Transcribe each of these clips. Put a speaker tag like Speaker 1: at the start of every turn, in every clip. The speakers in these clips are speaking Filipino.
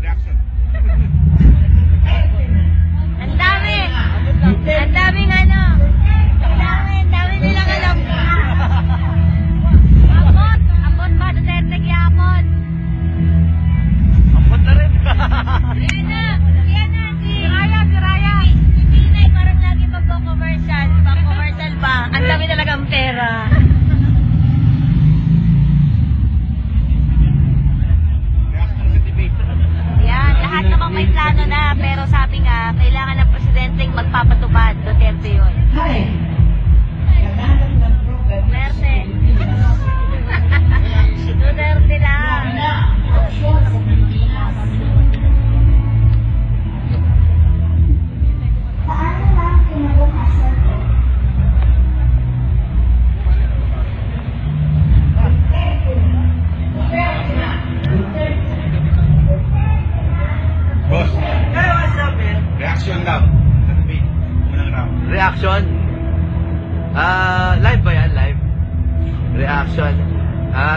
Speaker 1: Reaction.
Speaker 2: Ang dami! Ang daming ano! Ang dami nilang alam. Abot! Abot ba? Duterte Quiapon!
Speaker 1: Abot na rin.
Speaker 2: Yan na! Yan na! Si Raya! Si Pinay parang lagi magpo-commercial. Pang-commercial ba? Ang dami talagang pera.
Speaker 1: Reaction sa debate.
Speaker 2: Yan, lahat namang may plano na, pero sabi nga, kailangan ng presidenteng magpapatupad. Duterte yun. Duterte. Duterte lang.
Speaker 1: Boss,
Speaker 3: Hey, what's up, man?
Speaker 1: reaction daw sa debate. Unang round.
Speaker 3: Reaction? Live ba yan? Live? Reaction?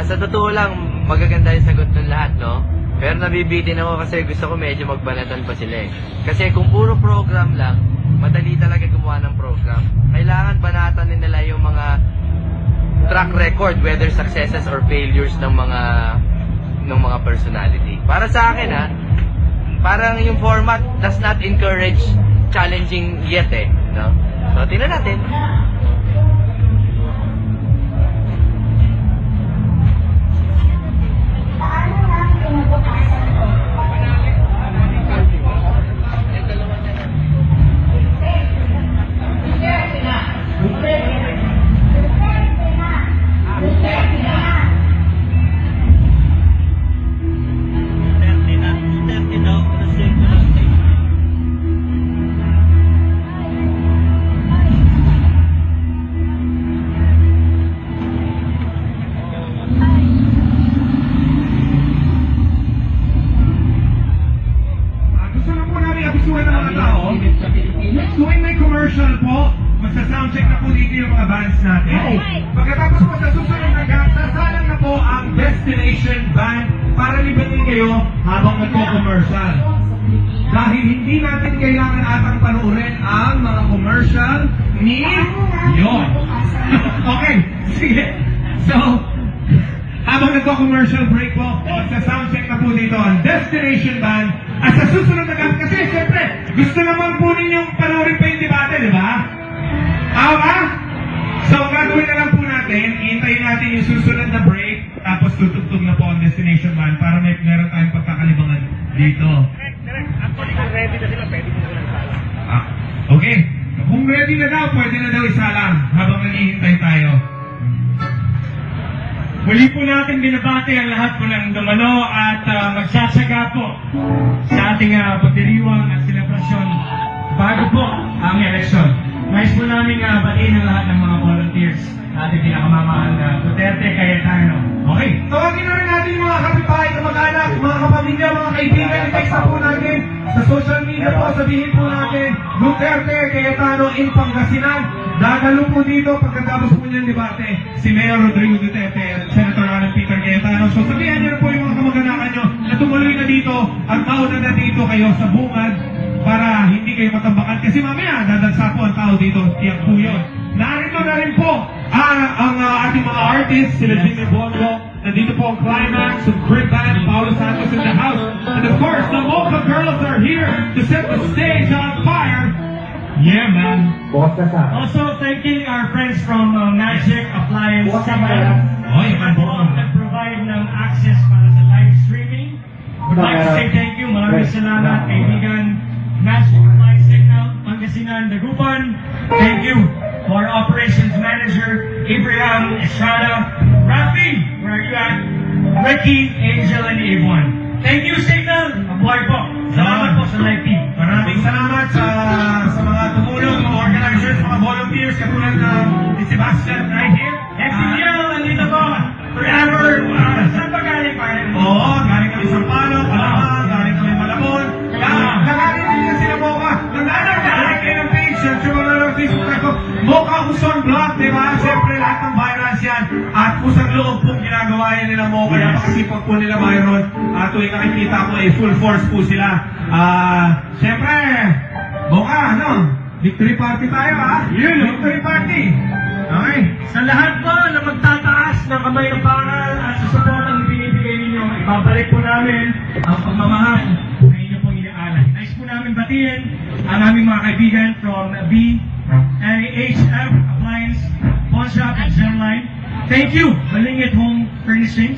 Speaker 3: Sa totoo lang, magaganda yung sagot ng lahat, no? Pero nabibitin ako kasi gusto ko medyo magbanatan pa sila eh. Kasi kung puro program lang, madali talaga gumawa ng program. Kailangan banatan din nila yung mga track record, whether successes or failures ng mga personality. Para sa akin, parang yung format does not encourage challenging yet eh, no? So, tingnan natin.
Speaker 1: Gusto na po namin abisuhan ng mga tao. Tuwing may commercial po, magsa-soundcheck na po dito yung mga bands natin. Pagkatapos po sa susunod na gap, sasalang na po ang destination band para libanin kayo habang nagko-commercial. Dahil hindi natin kailangan atang panuorin ang mga commercial ni yon. Okay, sige. So, habang nagko-commercial break po, magsa-soundcheck na po dito ang destination band. At sa susunod na gap, kasi siyempre, gusto naman po ninyong panuorin pa yung debate, di ba? Tama? So, gagawin na lang po natin, hintayin natin yung susunod na break, tapos tutugtog na po ang destination band para meron tayong pagkakalibangan dito.
Speaker 4: Actually, kung ready na sila, pwede mo na sala.
Speaker 1: Okay. Kung ready na daw, pwede na daw isalang habang naghihintay tayo.
Speaker 4: Muli po natin binabati ang lahat po ng dumalo at magsasaga po sa ating pagdiriwang at selebrasyon bago po ang eleksyon. Nais po namin batiin ang lahat ng mga volunteers ating pinakamamahal na Duterte Cayetano.
Speaker 1: Okay. Tawagin na rin natin yung mga kapitbahay, kamag-anak, mga kapamilya, mga kaibigan. I-text na po natin sa social media po. Sabihin po natin, Duterte Cayetano in Pangasinan. Dadalo po dito pagkatapos po niyang debate si Mayor Rodrigo Duterte at Senator Alan Peter Cayetano. So sabihan niyo na po yung mga kamag-anakan niyo na tumuloy na dito at mauna na dito kayo sa bungad para hindi kayo matambakan. Kasi mamaya dadansa po ang tao dito. Tiyak po yun. Narito na rin po ang ating mga artists, sila Jimmy Bongo. Nandito po ang Climax, some great band, Paolo Santos in the house. And of course, the Mocha Girls are here to set the stage on fire. Yeah, man.
Speaker 4: Also, thanking our friends from Magic Appliance Sabaya.
Speaker 1: Oh, yung man.
Speaker 4: Nag-provide ng access para sa live streaming. Would like to say thank you. Maraming salamat, kaibigan. Magic Appliance Signal, Pangasinan, Dagupan. Thank you to our operations manager, Abraham Estrada. Rafi, where are you at? Ricky, Angel, and Avon. Thank you, Signal. Mabuhay po. Salamat po sa live team.
Speaker 1: Maraming salamat sa mga tumulong, mga organizers, mga volunteers, katulad ni Sebastian right here.
Speaker 4: FCDL, nandito po. Forever. Saan ba galing pa rin?
Speaker 1: Oo, galing kami sa Palo, Palamang, galing kami Malabon. Nagaling din kasi na Mocha. Naglalagay kayo ng page, search mo na lang Facebook ako. Mocha Uson Vlog, di ba? Siyempre lahat ng virus yan. At pusang loob pong ginagawa yan nila Mocha. Napakasipag po nila Myron. tuwing nakikita ko ay full force po sila. Siyempre, buka, no? Victory party tayo, Victory party! Okay.
Speaker 4: Sa lahat po na magtataas ng kamay ng paral at sa support ang binibigay ninyo, ibabalik po namin ang pagmamahal na inyo pong inaalay. Nice po namin batiin ang aming mga kaibigan from BHF Appliance, Pawn Shop at Gemline. Thank you, Malingit Home Furnishings.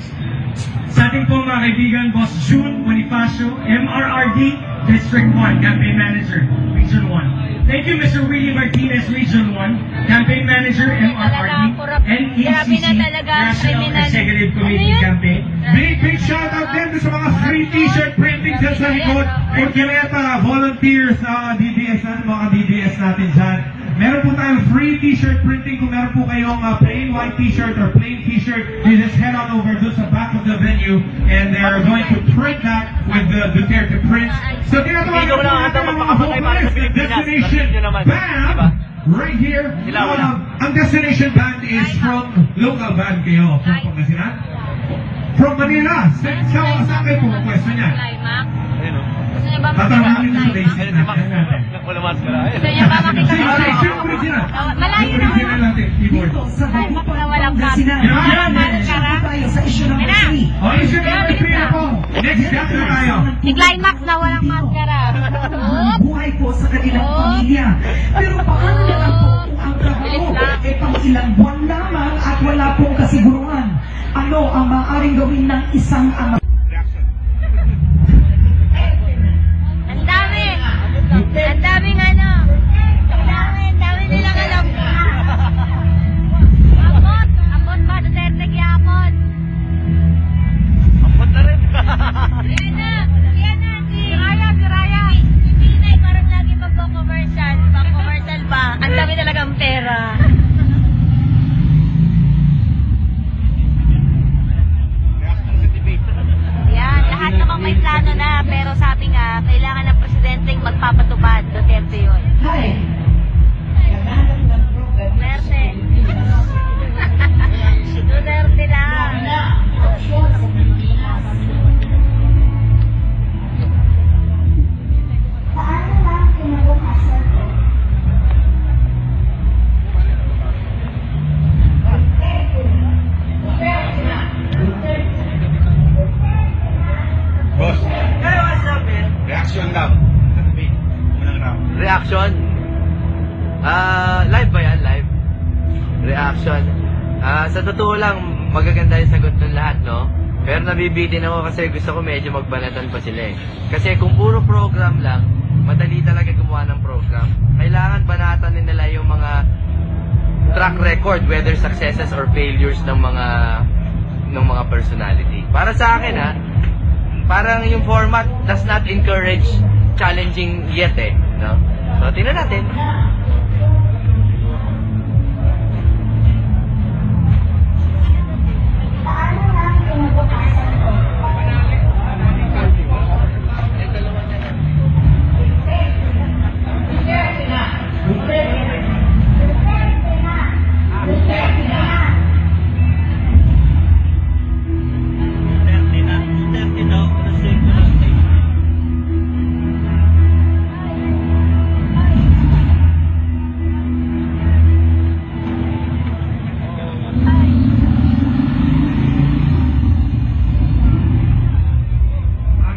Speaker 4: Sa ating po mga kaibigan, Boss June Bonifacio, MRRD District 1, Campaign Manager, Region 1. Thank you, Mr. Willie Martinez, Region 1, Campaign Manager, MRRD, NECC, National Executive Committee Campaign.
Speaker 1: Big shout out din sa mga free t-shirt printing dyan sa likod. Urquileta, volunteers, DDS, mga DDS natin dyan. Meron po tayong free t-shirt printing. Kung meron po kayong plain white t-shirt or plain t-shirt, you just head on over to sa back of the venue and they're going to print that with the Duterte prints. So tinatawagan po natin ang mga vocalists, the Destination Band, right here. Ang Destination Band is from local band kayo. From Pangasinan? From Manila. Saan kayo pumapwesto niyan?
Speaker 2: Gusto niya ba
Speaker 1: Tatanungin
Speaker 2: makita
Speaker 1: sa basic natin.
Speaker 2: Gusto niya ba makita malayo na
Speaker 1: Original natin, keyboard.
Speaker 2: na walang cut.
Speaker 5: Sa issue number 3.
Speaker 1: Oh, issue number 3 na po. Next step na tayo.
Speaker 2: I-climax na walang maskara.
Speaker 5: Buhay po sa kanilang pamilya. Pero paano naman po kung ang trabaho ay pang ilang buwan lamang at wala pong kasiguruhan? Ano ang maaaring gawin ng isang ama?
Speaker 2: Ang dami. Ang daming ano. Ang dami nilang alam. Abot. Abot ba? Duterte gyapon.
Speaker 3: Ambot na rin.
Speaker 2: Yan na. Yan na. Si Raya. Si Pinay parang lagi magko-commercial. Pang-commercial pa. Ang dami talagang pera. Yan. Lahat namang may plano na. Pero sabi nga, kailangan ng presidenteng magpapatupad. Duterte yun.
Speaker 5: Hi. Kailangan ng program.
Speaker 2: Duterte. Duterte lang.
Speaker 6: Paano lang kinabukasan ko?
Speaker 1: Boss,
Speaker 3: Hey, what's up, man?
Speaker 1: reaction lang. Unang round.
Speaker 3: Reaction? Live ba yan? Live? Reaction? Sa totoo lang, magaganda yung sagot ng lahat, no? Pero nabibitin ako kasi gusto ko medyo magbanatan pa sila eh. Kasi kung puro program lang, madali talaga gumawa ng program. Kailangan banatan din nila yung mga track record, whether successes or failures ng mga personality. Para sa akin, parang yung format does not encourage challenging yet eh, no? So, tingnan natin.
Speaker 6: Paano lang kinabukasan ko?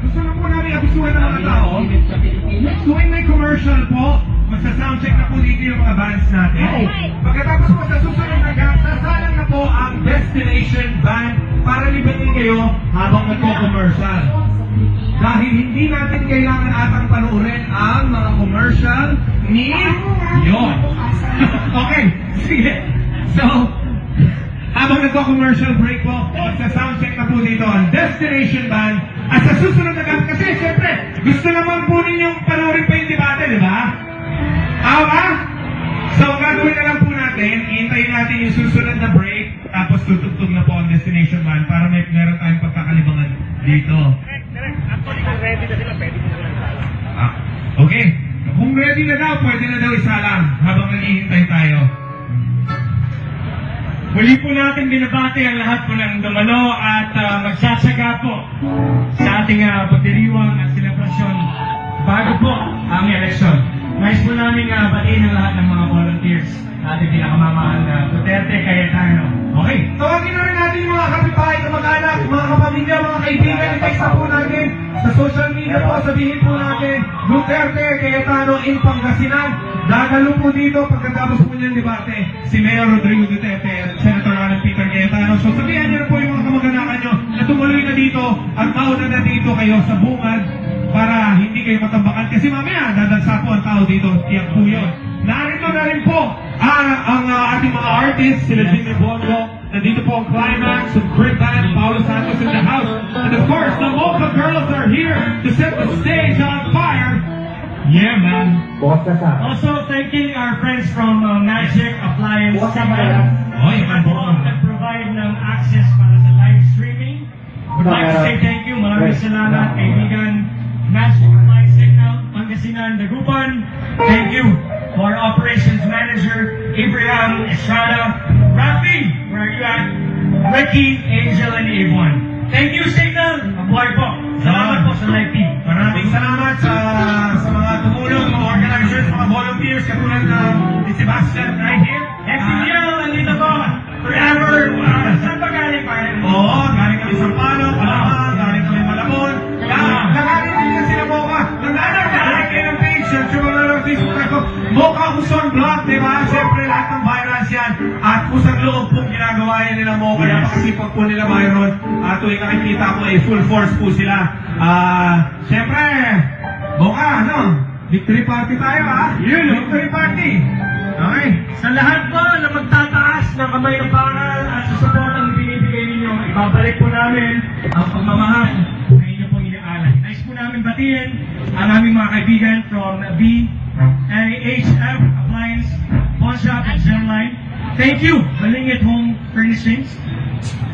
Speaker 1: Gusto na po namin abisuhan ng mga tao. Tuwing may commercial po, magsa-soundcheck na po dito yung mga bands natin. Pagkatapos po sa susunod na gap, sasalang na po ang Destination Band para libatin kayo habang nagko-commercial. Dahil hindi natin kailangan atang panuurin ang mga commercial ni Yon. Okay, sige. So, habang nagko-commercial break po, magsa-soundcheck na po dito ang Destination Band. At sa susunod na gap, kasi siyempre, gusto naman po ninyong panuurin pa yung debate, di ba? Tama? So, gagawin na lang po natin, iintayin natin yung susunod na break, tapos tutugtog na po ang Destination Band para meron tayong pagkakalibangan dito.
Speaker 4: Actually, kung ready na sila, pwede mo sila isala.
Speaker 1: Okay. Kung ready na daw, pwede na daw isa lang habang naghihintay tayo.
Speaker 4: Muli po natin binabati ang lahat po ng dumalo at magsasaga po sa ating pagdiriwang at selebrasyon bago po ang eleksyon. Nais po namin batiin ang lahat ng mga volunteers ating pinakamamahal na Duterte, Cayetano. Okay.
Speaker 1: Tawagin na rin natin yung mga kapitbahay, kamag-anak, mga kapamilya, mga kaibigan, i-text na po natin sa social media po, sabihin po natin, Duterte, Cayetano in Pangasinan. Dadalo po dito pagkatapos po niyan debate si Mayor Rodrigo Duterte at Senator Alan Peter Cayetano. So sabihan niyo na po yung mga kamag-anakan nyo na tumuloy na dito at mauna na dito kayo sa bungad para hindi kayo matambakan. Kasi mamaya dadagsa po ang tao dito, tiyak po yun. Narito na rin po ang ating mga artists, sila Jimmy Bongo, nandito po ang Climax, ang Crib Band, Paulo Santos in the house. And of course, the Mocha Girls are here to set the stage on fire.
Speaker 4: Yeah, man. Also, thanking our friends from Magic Appliance Signal.
Speaker 1: Oh, yung
Speaker 4: po nag-provide ng access para sa live streaming. Would like to say thank you. Maraming salamat, kaibigan. Magic Appliance Signal, Pangasinan, Dagupan. Thank you to our operations manager, Abraham Estrada. Rafi, where are you at? Ricky, Angel, and Yvonne. Thank you, Signal. Mabuhay po. Salamat po sa live team.
Speaker 1: Maraming salamat sa mga tumulong, mga organizers, mga volunteers, katulad ni Sebastian right here.
Speaker 4: FCDL, nandito po. Forever. Saan ba galing pa?
Speaker 1: Oo, galing kami sa Palo, Palamang, galing kami Malabon. Nagaling din kasi na Mocha. Nagaling kayo ng page, search mo na lang Facebook ako. Mocha Uson Vlog, di ba? Siyempre lahat ng virals yan. At pusang loob pong ginagawa yan nila Mocha. Napakasipag po nila Myron. At tuwing nakikita ko ay full force po sila. Siyempre, Mocha, ano? Victory party tayo, ha?
Speaker 4: Yun,
Speaker 1: Victory party. Okay.
Speaker 4: Sa lahat po na magtataas ng kamay ng bangal at sa support ang binibigay ninyo, ibabalik po namin ang pagmamahal na inyo pong inaalay. Nice po namin batiin ang aming mga kaibigan from BHF Appliance, Pawn Shop at Gemline. Thank you, Malingit Home Furnishings.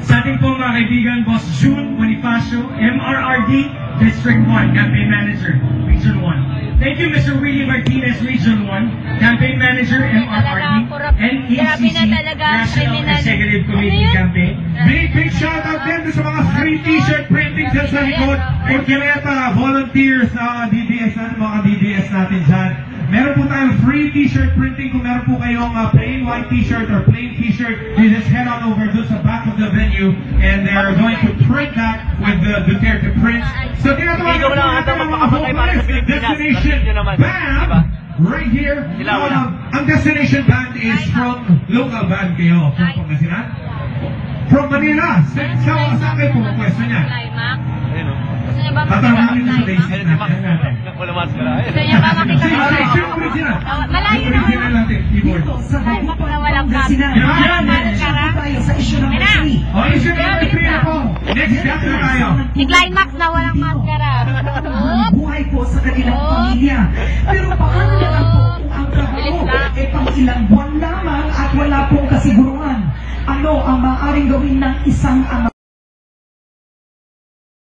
Speaker 4: Sa ating po mga kaibigan, Boss June Bonifacio, MRRD, District 1, Campaign Manager, Region 1. Thank you, Mr. Willie Martinez, Region 1, Campaign Manager, MRRD, NECC, National Executive Committee Campaign.
Speaker 1: Big shout out din sa mga free t-shirt printing dyan sa likod. Urquileta, volunteers, DDS natin, mga DDS natin dyan. Meron po tayong free t-shirt printing. Kung meron po kayong plain white t-shirt or plain t-shirt, you just head on over to the back of the venue and they're going to print that with the Duterte print. So tinatawagan po natin ang mga vocalist, Destination Band, right here. Ang Destination Band is from local band kayo, from Pangasinan. From Manila. Saan kayo po ang question niya?
Speaker 2: Climax. Gusto niya ba
Speaker 1: Tatanungin
Speaker 2: makita
Speaker 1: sa basic natin.
Speaker 3: Wala maskara.
Speaker 2: Gusto niya ba makita malayo na
Speaker 1: Original natin, keyboard.
Speaker 5: Dito sa Dagupan,
Speaker 2: walang
Speaker 5: Pangasinan.
Speaker 1: Yan!
Speaker 5: Tayo sa issue number 3.
Speaker 1: O, issue number 3 na po. Next step na tayo.
Speaker 2: Si Climax na walang maskara.
Speaker 5: Ang buhay po sa kanilang pamilya. Pero paano naman po kung ang trabaho ay pang ilang buwan lamang at wala pong kasiguruhan? Ano ang maaaring gawin ng isang ama?